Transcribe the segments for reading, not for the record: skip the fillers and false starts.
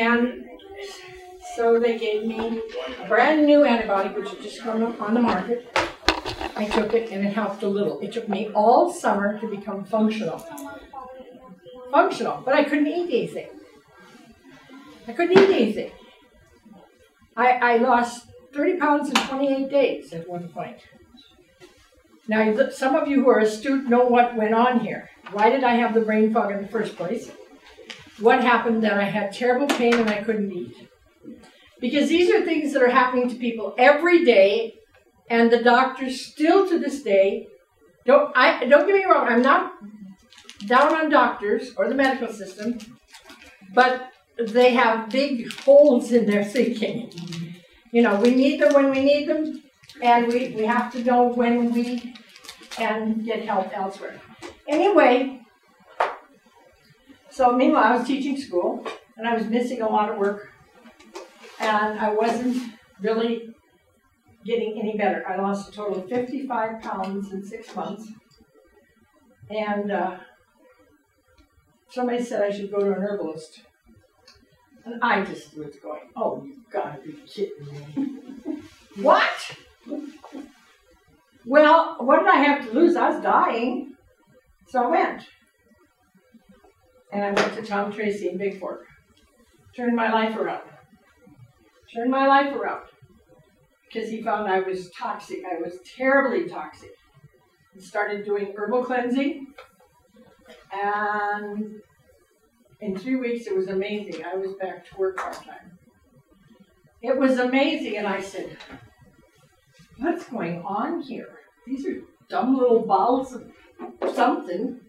And so they gave me a brand new antibiotic, which had just come on the market. I took it and it helped a little. It took me all summer to become functional. But I couldn't eat anything. I lost 30 pounds in 28 days at one point. Now, some of you who are astute know what went on here. Why did I have the brain fog in the first place? What happened that I had terrible pain and I couldn't eat? Because these are things that are happening to people every day, and the doctors still to this day, don't get me wrong, I'm not down on doctors or the medical system, but they have big holes in their thinking. You know, we need them when we need them, and we have to know when we can get help elsewhere. Anyway, so meanwhile I was teaching school, and I was missing a lot of work, and I wasn't really getting any better. I lost a total of 55 pounds in 6 months, and somebody said I should go to an herbalist. And I just was going, oh, you've got to be kidding me. What? Well, what did I have to lose? I was dying. So I went. And I went to Tom Tracy in Big Fork. Turned my life around. Because he found I was toxic. I was terribly toxic. He started doing herbal cleansing. And in 3 weeks, it was amazing. I was back to work part-time. It was amazing, and I said, what's going on here? These are dumb little bottles of something,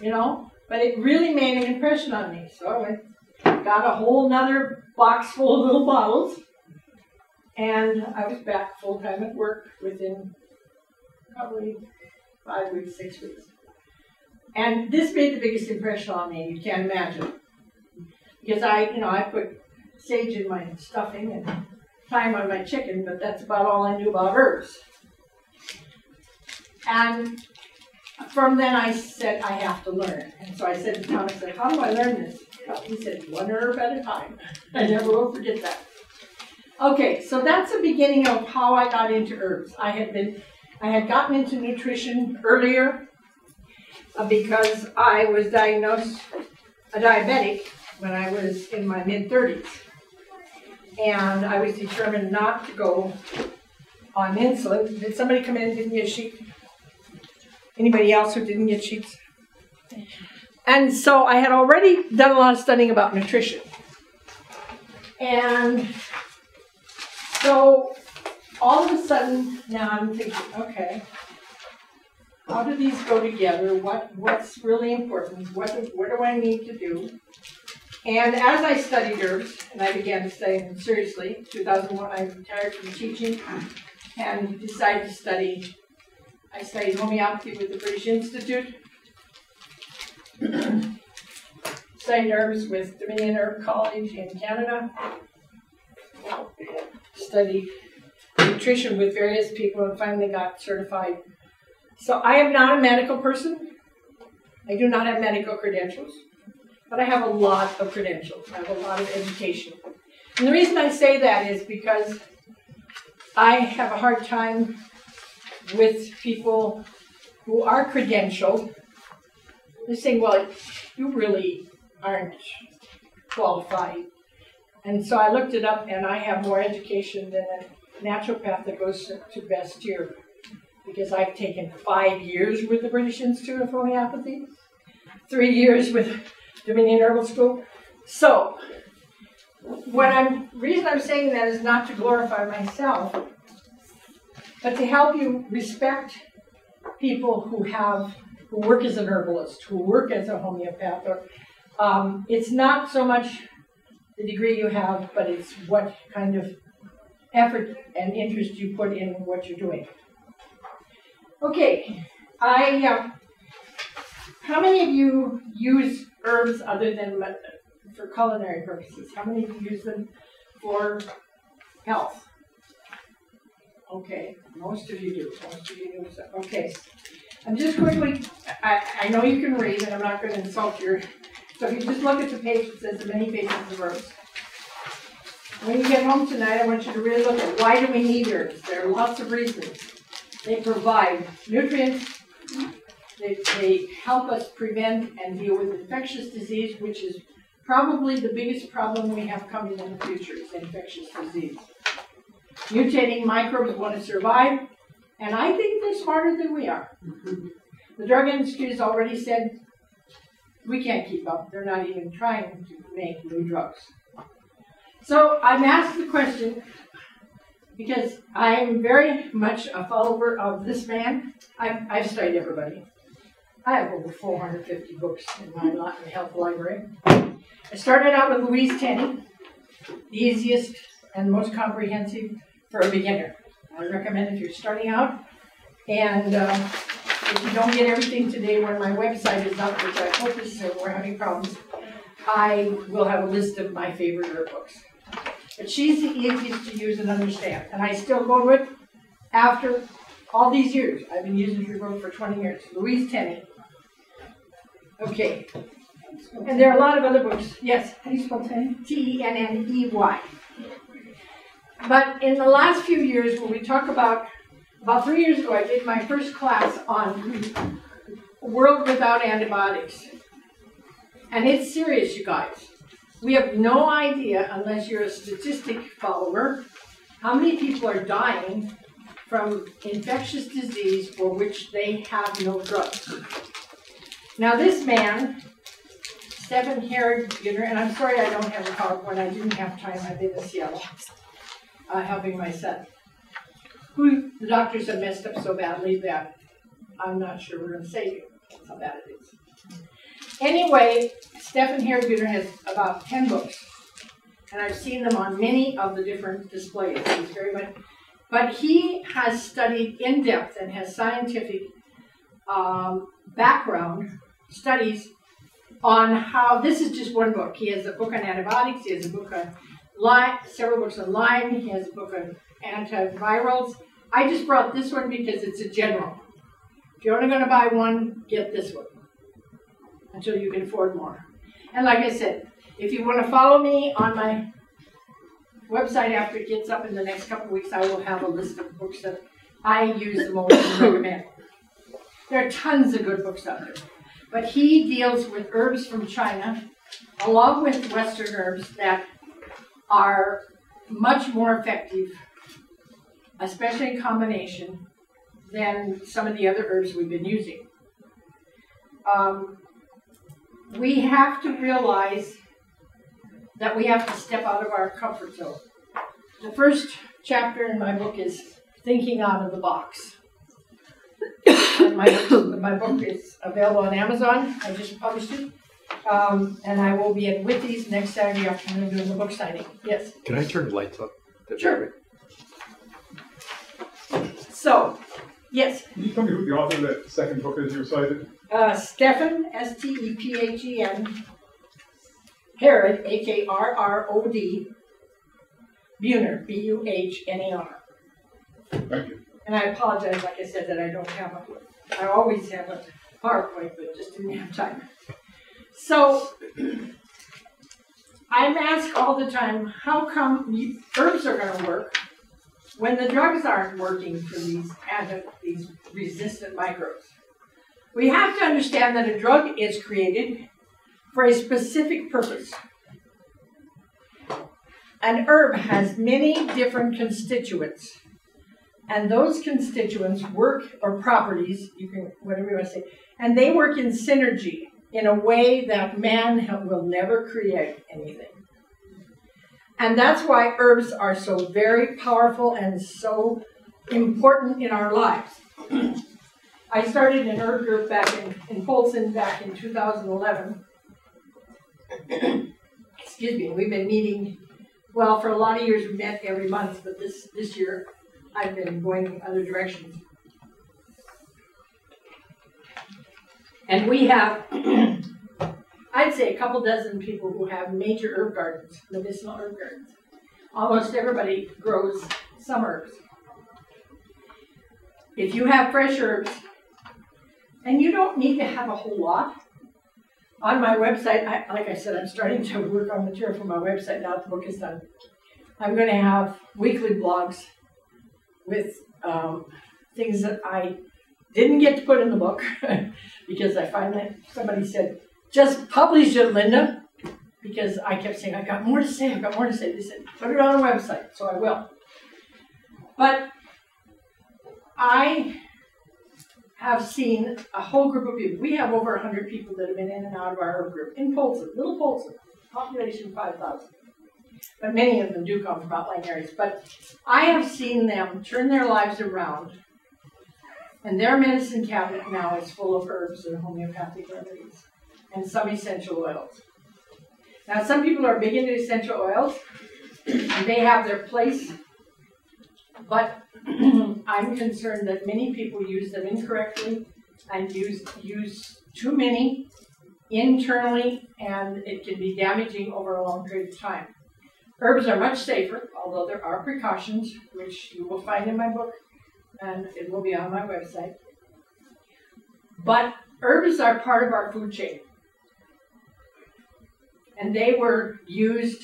you know? But it really made an impression on me. So I got a whole nother box full of little bottles, and I was back full-time at work within probably 5 weeks, 6 weeks. And this made the biggest impression on me, you can't imagine. Because I put sage in my stuffing and thyme on my chicken, but that's about all I knew about herbs. And from then I said, I have to learn. And so I said to Tom, I said, how do I learn this? He said, 1 herb at a time. I never will forget that. Okay, so that's the beginning of how I got into herbs. I had gotten into nutrition earlier, because I was diagnosed a diabetic when I was in my mid-30s. And I was determined not to go on insulin. Did somebody come in and didn't get a sheet? Anybody else who didn't get sheets? And so I had already done a lot of studying about nutrition. And so all of a sudden, now I'm thinking, okay, how do these go together? What's really important? What do I need to do? And as I studied herbs, and I began to study them seriously, 2001, I retired from teaching and decided to study. I studied homeopathy with the British Institute, studied herbs with Dominion Herb College in Canada, studied nutrition with various people, and finally got certified. So I am not a medical person. I do not have medical credentials, but I have a lot of credentials. I have a lot of education. And the reason I say that is because I have a hard time with people who are credentialed. They're saying, well, you really aren't qualified. And so I looked it up, and I have more education than a naturopath that goes to Bastyr, because I've taken 5 years with the British Institute of Homeopathy, 3 years with Dominion Herbal School. So, reason I'm saying that is not to glorify myself, but to help you respect people who work as an herbalist, who work as a homeopath. It's not so much the degree you have, but it's what kind of effort and interest you put in what you're doing. Okay, how many of you use herbs other than for culinary purposes? How many of you use them for health? Okay, most of you do. Most of you do. Okay, I'm just quickly, I know you can read, and I'm not going to insult your So if you just look at the page, it says the many faces of herbs. When you get home tonight, I want you to really look at why do we need herbs. There are lots of reasons. They provide nutrients. They help us prevent and deal with infectious disease, which is probably the biggest problem we have coming in the future is infectious disease. Mutating microbes want to survive, and I think they're smarter than we are. The drug industry has already said we can't keep up. They're not even trying to make new drugs. So I'm asked the question, because I am very much a follower of this man. I've studied everybody. I have over 450 books in my health library. I started out with Louise Tenney, the easiest and most comprehensive for a beginner. I recommend if you're starting out, and if you don't get everything today when my website is up, which I hope is soon, we're having problems, I will have a list of my favorite herb books. But she's the easiest to use and understand, and I still go to it after all these years. I've been using her book for 20 years, Louise Tenney. Okay. And there are a lot of other books. Yes, how do you spell Tenney? Tenney. But in the last few years, when we talk about 3 years ago, I did my first class on a world without antibiotics. And it's serious, you guys. We have no idea, unless you're a statistic follower, how many people are dying from infectious disease for which they have no drugs. Now this man, Stephen Herbalist, and I'm sorry I don't have a PowerPoint, I didn't have time, I've been in Seattle helping my son, who the doctors have messed up so badly that I'm not sure we're going to save him. That's how bad it is. Anyway, Stephen Herbalist has about 10 books, and I've seen them on many of the different displays. He's very much, but he has studied in depth and has scientific background studies on how, this is just one book. He has a book on antibiotics, he has a book on Lyme, several books on Lyme, he has a book on antivirals. I just brought this one because it's a general. If you're only going to buy one, get this one until you can afford more. And like I said, if you want to follow me on my website after it gets up in the next couple of weeks, I will have a list of books that I use the most and recommend. There are tons of good books out there. But he deals with herbs from China, along with Western herbs that are much more effective, especially in combination, than some of the other herbs we've been using. We have to realize that we have to step out of our comfort zone. The first chapter in my book is Thinking Out of the Box. And my book is available on Amazon. I just published it. And I will be at Whitney's next Saturday afternoon doing the book signing. Yes? Can I turn the lights up? Sure. So, yes? Can you tell me who the author of that second book is you cited? Stephen, S-T-E-P-H-E-N, Herod, A-K-R-R-O-D, Buhner, B-U-H-N-E-R. Thank you. And I apologize, like I said, that I don't have I always have a PowerPoint, but just didn't have time. So, I'm asked all the time, how come herbs are going to work when the drugs aren't working for these resistant microbes? We have to understand that a drug is created for a specific purpose. An herb has many different constituents. And those constituents work, or properties, you can, whatever you want to say, and they work in synergy in a way that man will never create anything. And that's why herbs are so very powerful and so important in our lives. I started an herb group back in Polson back in 2011. Excuse me, we've been meeting, well, for a lot of years we met every month, but this year I've been going in other directions. And we have, I'd say a couple dozen people who have major herb gardens, medicinal herb gardens. Almost everybody grows some herbs. If you have fresh herbs, and you don't need to have a whole lot, On my website, like I said, I'm starting to work on material for my website now that the book is done. I'm going to have weekly blogs with things that I didn't get to put in the book because I finally, somebody said, just publish it, Linda, because I kept saying, I've got more to say, I've got more to say. They said, put it on a website, so I will. But I have seen a whole group of people. We have over 100 people that have been in and out of our herb group in Polson, little Polson, population 5,000. But many of them do come from outlying areas. But I have seen them turn their lives around, and their medicine cabinet now is full of herbs and homeopathic remedies and some essential oils. Now, some people are big into essential oils, and they have their place, but I'm concerned that many people use them incorrectly and use too many internally, and it can be damaging over a long period of time. Herbs are much safer, although there are precautions, which you will find in my book, and it will be on my website. But herbs are part of our food chain. And they were used,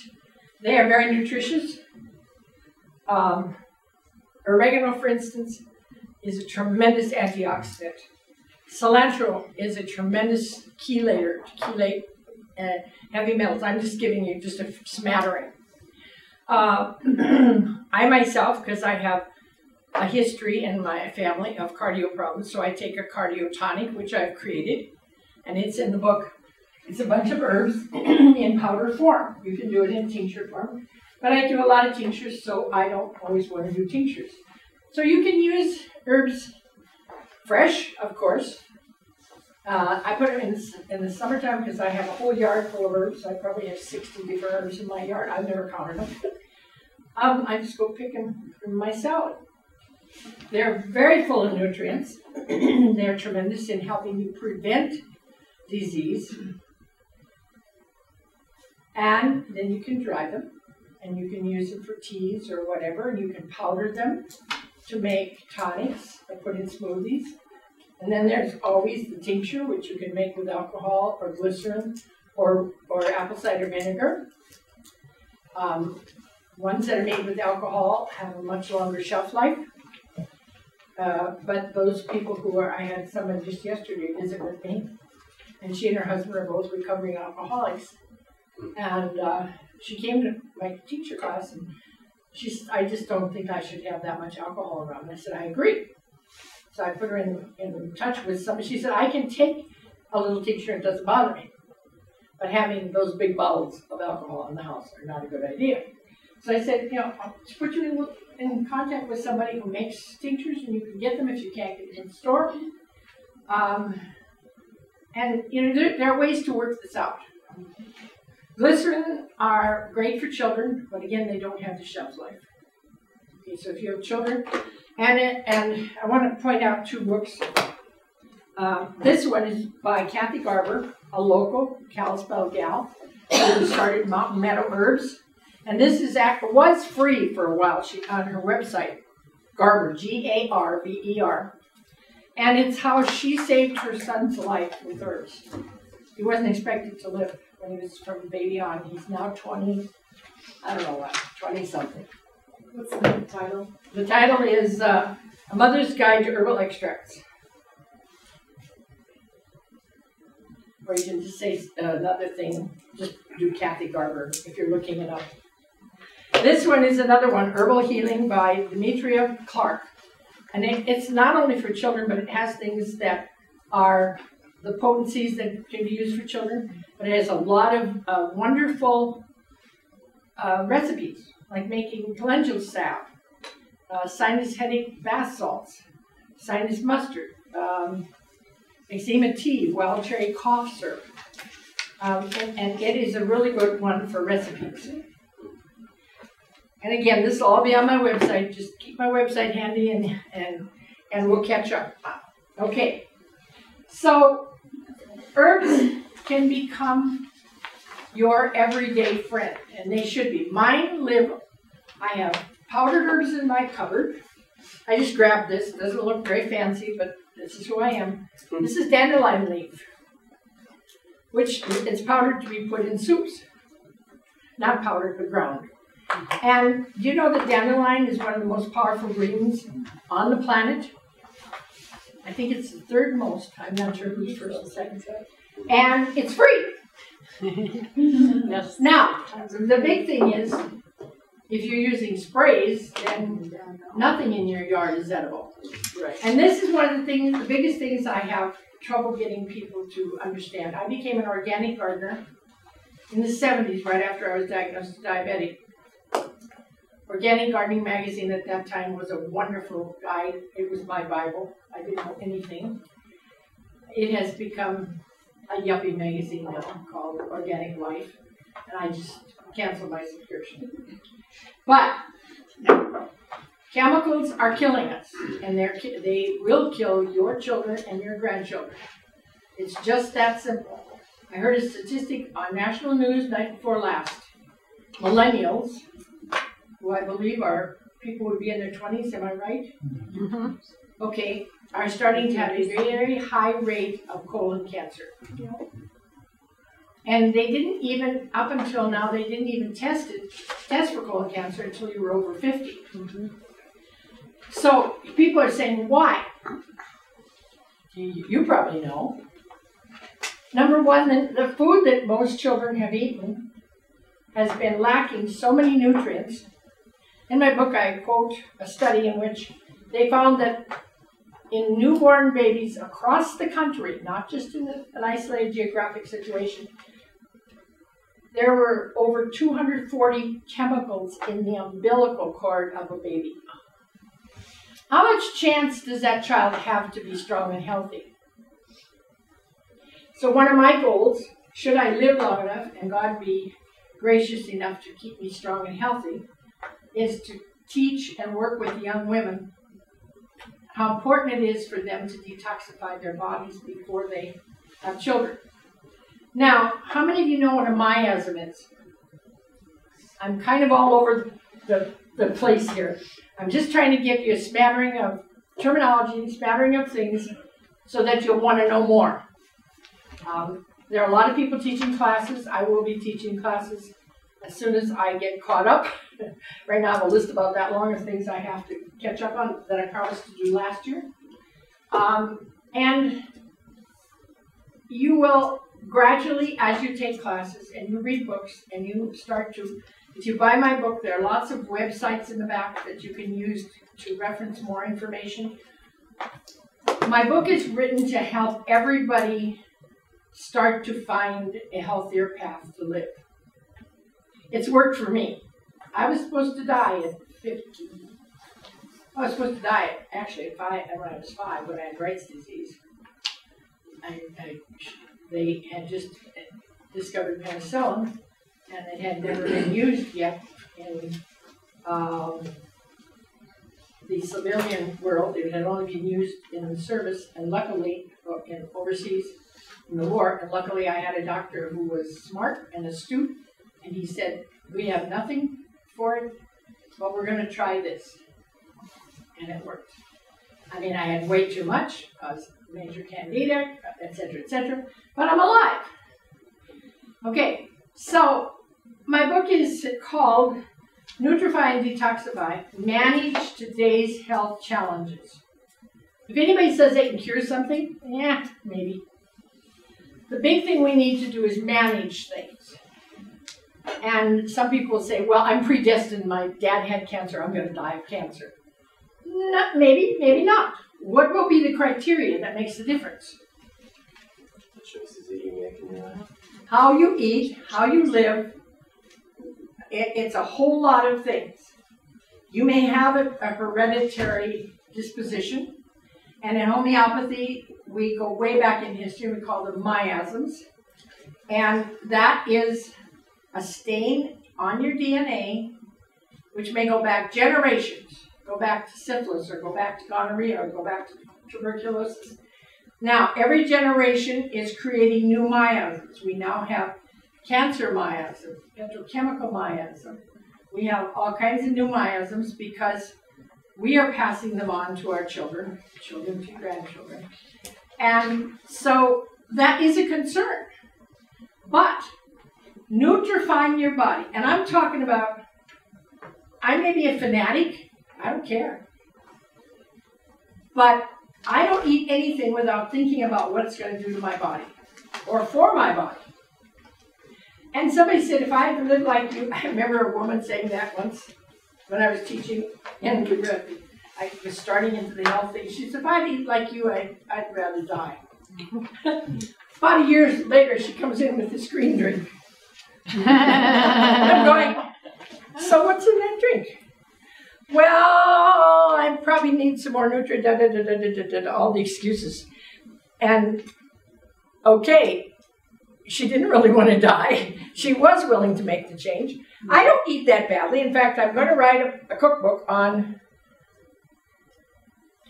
they are very nutritious. Oregano, for instance, is a tremendous antioxidant. Cilantro is a tremendous chelator to chelate heavy metals. I'm just giving you just a smattering. I myself, because I have a history in my family of cardio problems, so I take a cardio tonic, which I've created, and it's in the book. It's a bunch of herbs in powder form. You can do it in tincture form, but I do a lot of tinctures, so I don't always want to do tinctures. So you can use herbs fresh, of course. I put them in the summertime because I have a whole yard full of herbs. I probably have 60 different herbs in my yard. I've never counted them. I just go pick them from my salad. They're very full of nutrients. They're tremendous in helping you prevent disease. And then you can dry them, and you can use them for teas or whatever, and you can powder them to make tonics or put in smoothies. And then there's always the tincture, which you can make with alcohol or glycerin or apple cider vinegar. Ones that are made with alcohol have a much longer shelf life. But those people who are, I had someone just yesterday visit with me, and she and her husband are both recovering alcoholics. And she came to my teacher class, and she said, I just don't think I should have that much alcohol around. And I said, I agree. So I put her in touch with somebody. She said, I can take a little tincture, it doesn't bother me. But having those big bottles of alcohol in the house are not a good idea. So I said, I'll put you in contact with somebody who makes tinctures, and you can get them if you can't get them in the store. And there are ways to work this out. Glycerin are great for children, but again, they don't have the shelf life. Okay, so if you have children, and I want to point out 2 books. This one is by Kathy Garber, a local Kalispell gal who started Mountain Meadow Herbs. And this was free for a while. She on her website, Garber, Garber. And it's how she saved her son's life with herbs. He wasn't expected to live when he was from baby on. He's now 20, I don't know what, 20-something. What's the title? The title is A Mother's Guide to Herbal Extracts. Or you can just say another thing, just do Kathy Garber if you're looking it up. This one is another one, Herbal Healing by Demetria Clark. And it's not only for children, but it has things that are the potencies that can be used for children, but it has a lot of wonderful recipes, like making calendula salve, sinus headache bath salts, sinus mustard, eczema tea, wild cherry cough syrup. And it is a really good one for recipes. And again, this will all be on my website. Just keep my website handy and we'll catch up. Okay. So herbs can become your everyday friend, and they should be. Mine live, I have powdered herbs in my cupboard. I just grabbed this. It doesn't look very fancy, but this is who I am. This is dandelion leaf. which it's powdered to be put in soups. Not powdered, but ground. And do you know that dandelion is one of the most powerful greens on the planet? I think it's the third most. I'm not sure who's first and second. And it's free. Yes. Now, the big thing is, if you're using sprays, then nothing in your yard is edible. Right. And this is one of the things, the biggest things I have trouble getting people to understand. I became an organic gardener in the 70s, right after I was diagnosed with diabetic. Organic Gardening Magazine at that time was a wonderful guide. It was my Bible. I didn't know anything. It has become a yuppie magazine now called Organic Life, and I just canceled my subscription. But chemicals are killing us, and they will kill your children and your grandchildren. It's just that simple. I heard a statistic on national news night before last. Millennials, who I believe are people would be in their 20s, am I right? Mm-hmm. Okay, are starting to have a very high rate of colon cancer. And they didn't even, up until now, they didn't even test for colon cancer until you were over 50. Mm-hmm. So people are saying, why? You probably know. Number one, the food that most children have eaten has been lacking so many nutrients. In my book, I quote a study in which they found that in newborn babies across the country, not just in an isolated geographic situation, there were over 240 chemicals in the umbilical cord of a baby. How much chance does that child have to be strong and healthy? So one of my goals, should I live long enough and God be gracious enough to keep me strong and healthy, is to teach and work with young women how important it is for them to detoxify their bodies before they have children. Now, how many of you know what a miasm is? I'm kind of all over the place here. I'm just trying to give you a smattering of terminology, a smattering of things, so that you'll want to know more. There are a lot of people teaching classes. I will be teaching classes as soon as I get caught up. Right now I have a list about that long of things I have to catch up on that I promised to do last year. And you will gradually, as you take classes and you read books and you start to, if you buy my book, there are lots of websites in the back that you can use to reference more information. My book is written to help everybody start to find a healthier path to live. It's worked for me. I was supposed to die at 50. I was supposed to die actually at 5, when I was 5, when I had Bright's disease. They had just discovered penicillin, and it had never been used yet in the civilian world. It had only been used in the service, and luckily, in overseas, in the war, and luckily I had a doctor who was smart and astute, and he said, we have nothing for it, but we're going to try this. And it worked. I mean, I had way too much, major candida, etc., but I'm alive. Okay, so my book is called Nutrify and Detoxify, Manage Today's Health Challenges. If anybody says they can cure something, yeah, maybe. The big thing we need to do is manage things. And some people say, well, I'm predestined. My dad had cancer. I'm going to die of cancer. No, maybe, maybe not. What will be the criteria that makes the difference? The choices that you make in your life. How you eat, how you live. It's a whole lot of things. You may have a hereditary disposition. And in homeopathy, we go way back in history. We call them miasms. And that is a stain on your DNA, which may go back generations, go back to syphilis, or go back to gonorrhea, or go back to tuberculosis. Now, every generation is creating new miasms. We now have cancer miasm, petrochemical miasm. We have all kinds of new miasms because we are passing them on to our children, children to grandchildren. And so that is a concern. But nutrifying your body, and I'm talking about, I may be a fanatic, I don't care. But I don't eat anything without thinking about what it's going to do to my body or for my body. And somebody said, if I had lived like you, I remember a woman saying that once when I was teaching, and I was starting into the health thing. She said, if I'd eat like you, I'd rather die. About a year later, she comes in with this green drink. I'm going, so what's in that drink? Well, I probably need some more nutrients, all the excuses. And, okay, she didn't really want to die. She was willing to make the change. I don't eat that badly. In fact, I'm going to write a cookbook on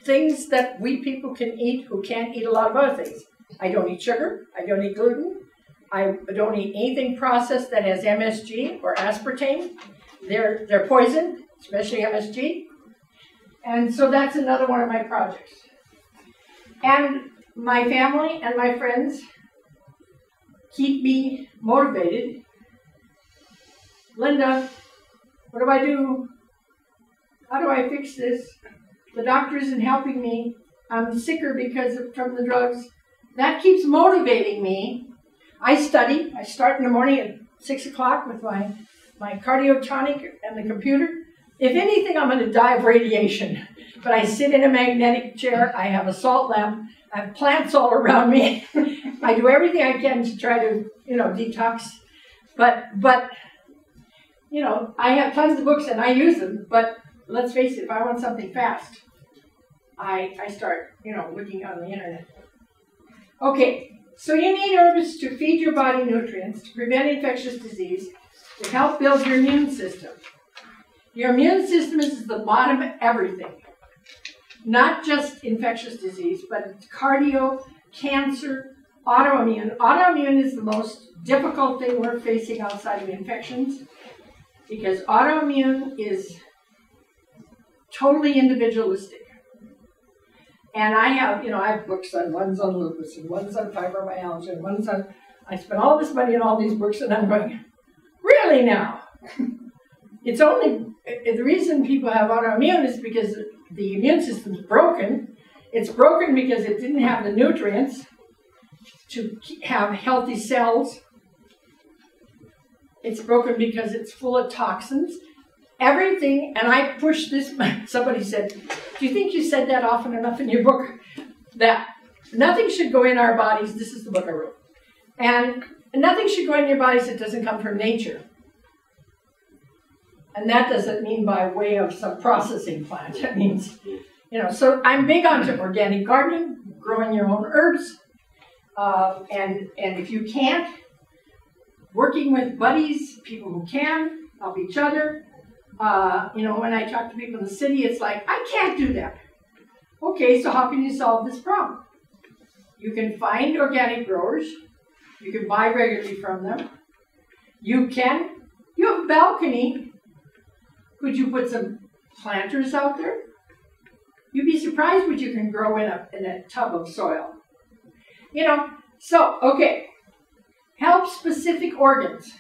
things that we people can eat who can't eat a lot of other things. I don't eat sugar. I don't eat gluten. I don't eat anything processed that has MSG or aspartame. They're poison, especially MSG. And so that's another one of my projects. And my family and my friends keep me motivated. Linda, what do I do? How do I fix this? The doctor isn't helping me. I'm sicker from the drugs. That keeps motivating me. I study. I start in the morning at 6 o'clock with my cardio tonic and the computer. If anything, I'm going to die of radiation. But I sit in a magnetic chair. I have a salt lamp. I have plants all around me. I do everything I can to try to, detox. But I have tons of books and I use them. But let's face it, if I want something fast, I start, looking on the internet. Okay, so you need herbs to feed your body nutrients, to prevent infectious disease, to help build your immune system. Your immune system is the bottom of everything. Not just infectious disease, but cardio, cancer, autoimmune. Autoimmune is the most difficult thing we're facing outside of infections because autoimmune is totally individualistic. And I have books on, one's on lupus, and one's on fibromyalgia, and one's on, I spent all this money on all these books, and I'm going, really now? It's only, the reason people have autoimmune is because the immune system's broken. It's broken because it didn't have the nutrients to have healthy cells. It's broken because it's full of toxins. Everything, and I push this, somebody said, do you think you said that often enough in your book? That nothing should go in our bodies, this is the book I wrote, and nothing should go in your bodies that doesn't come from nature. And that doesn't mean by way of some processing plant. It means, so I'm big onto organic gardening, growing your own herbs, and if you can't, working with buddies, people who can, help each other. When I talk to people in the city, it's like, I can't do that. Okay, so how can you solve this problem? You can find organic growers. You can buy regularly from them. You have a balcony. Could you put some planters out there? You'd be surprised what you can grow in a tub of soil. Okay. Help specific organs.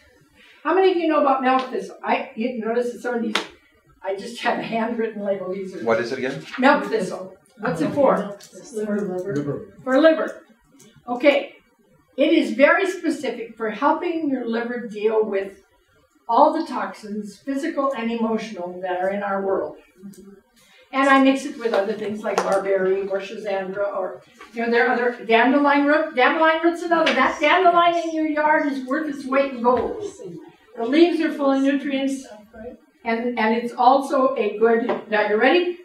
How many of you know about milk thistle? You notice that some of these, I just have a handwritten label. These are What is it again? milk thistle. What's it for? Liver. For liver. Okay. It is very specific for helping your liver deal with all the toxins, physical and emotional, that are in our world. And I mix it with other things like barberry or schizandra or, there are other dandelion root. Dandelion root's another. That dandelion in your yard is worth its weight in gold. The leaves are full of nutrients, and it's also a good, now you ready?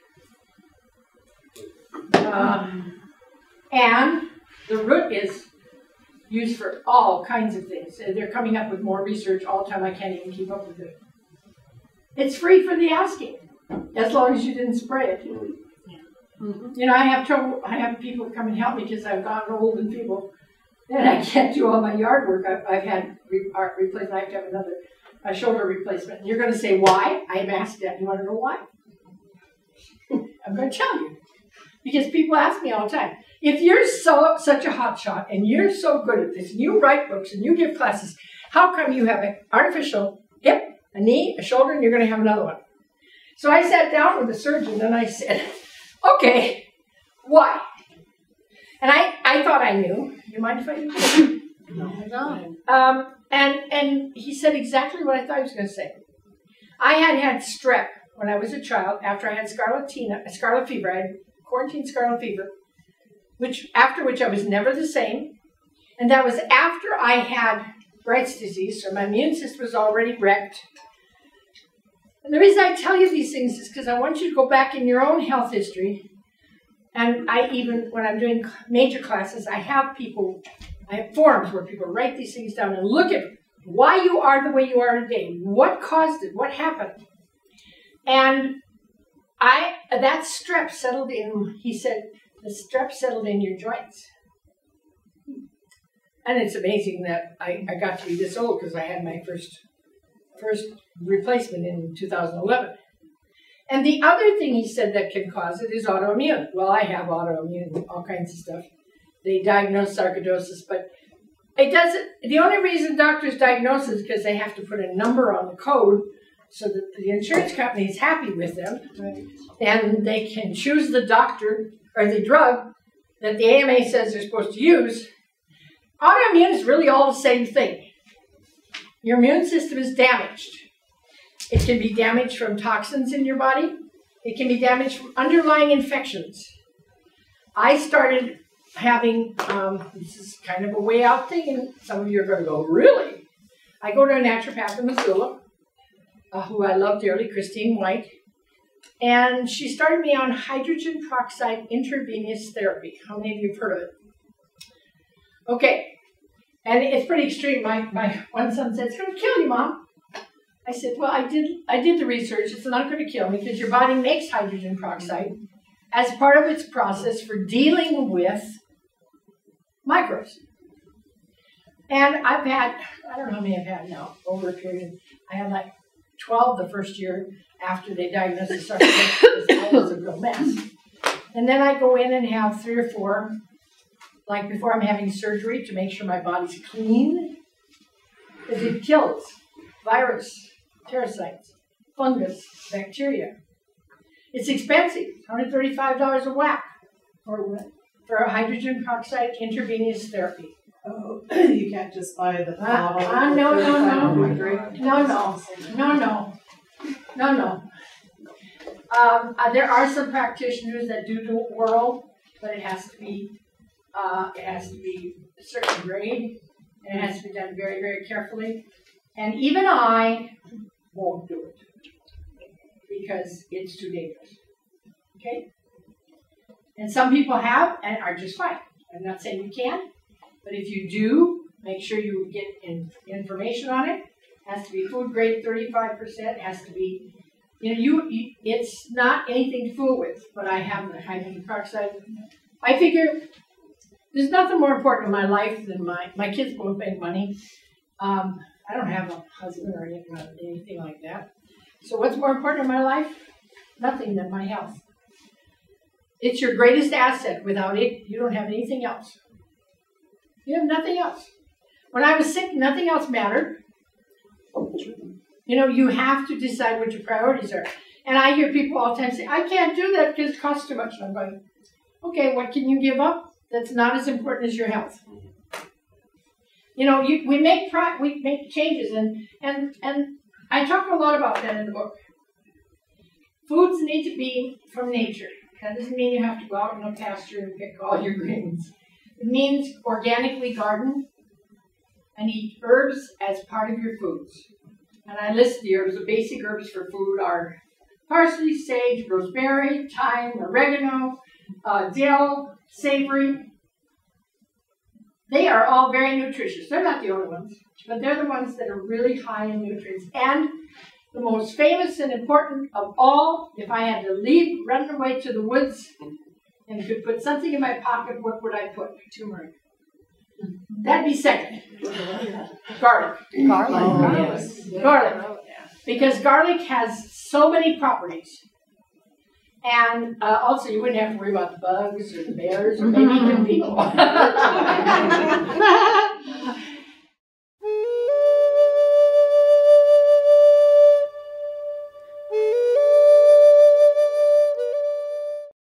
And the root is used for all kinds of things. They're coming up with more research all the time. I can't even keep up with it. It's free for the asking, as long as you didn't spray it. Mm-hmm. I have trouble. I have people come and help me because I've gotten old and feeble, and I can't do all my yard work. I've had replacement. I have to have a shoulder replacement. And you're going to say, why? I am asked that. You want to know why? I'm going to tell you. Because people ask me all the time, If you're such a hotshot and you're so good at this, and you write books and you give classes, how come you have an artificial hip, a knee, a shoulder, and you're going to have another one? So I sat down with the surgeon and I said, okay, why? And I thought I knew. You mind if I do? No. And he said exactly what I thought he was going to say. I had strep when I was a child after I had scarlet fever. I had quarantine scarlet fever, after which I was never the same. And that was after I had Bright's disease, so my immune system was already wrecked. And the reason I tell you these things is because I want you to go back in your own health history. And when I'm doing major classes, I have forums where people write these things down and look at why you are the way you are today. What caused it? What happened? And that strep settled in, he said, the strep settled in your joints. And it's amazing that I got to be this old because I had my first replacement in 2011. And the other thing he said that can cause it is autoimmune. Well, I have autoimmune, all kinds of stuff. They diagnose sarcoidosis, but it doesn't. The only reason doctors diagnose it is because they have to put a number on the code so that the insurance company is happy with them, and they can choose the doctor or the drug that the AMA says they're supposed to use. Autoimmune is really all the same thing. Your immune system is damaged. It can be damaged from toxins in your body. It can be damaged from underlying infections. I started having, this is kind of a way out thing, and some of you are going to go, really? I go to a naturopath in Missoula, who I love dearly, Christine White, and she started me on hydrogen peroxide intravenous therapy. How many of you have heard of it? Okay, and it's pretty extreme. My one son said, it's going to kill you, Mom. I said, well, I did the research. It's not going to kill me because your body makes hydrogen peroxide as part of its process for dealing with microbes. And I've had, I don't know how many I've had now, over a period. I had like 12 the first year after they diagnosed the sarcoidosis. It was a real mess. And then I go in and have 3 or 4, like before I'm having surgery, to make sure my body's clean. Because it kills virus, parasites, fungus, bacteria. It's expensive, $135 a whack for a hydrogen peroxide intravenous therapy. Oh, you can't just buy the bottle. No. There are some practitioners that do oral, but it has to be a certain grade, and it has to be done very, very carefully. And even I won't do it because it's too dangerous. Okay? And some people have and are just fine. I'm not saying you can't, but if you do, make sure you get information on it. It has to be food grade 35%. It has to be, it's not anything to fool with, but I have the hydrogen peroxide. I figure there's nothing more important in my life than my kids both make money. I don't have a husband or anything like that. So what's more important in my life? Nothing than my health. It's your greatest asset. Without it, you don't have anything else. You have nothing else. When I was sick, nothing else mattered. You have to decide what your priorities are. And I hear people all the time say, I can't do that because it costs too much. And I'm going, okay, what can you give up that's not as important as your health? We make changes, and I talk a lot about that in the book. Foods need to be from nature. That doesn't mean you have to go out in a pasture and pick all your greens. It means organically garden and eat herbs as part of your foods. And I list the herbs. The basic herbs for food are parsley, sage, rosemary, thyme, oregano, dill, savory. They are all very nutritious. They're not the only ones, but they're the ones that are really high in nutrients. And the most famous and important of all, if I had to run away to the woods and could put something in my pocket, what would I put? Turmeric. That'd be second. Garlic. Garlic. Yes. Garlic. Because garlic has so many properties. And also, you wouldn't have to worry about the bugs or the bears or maybe even people.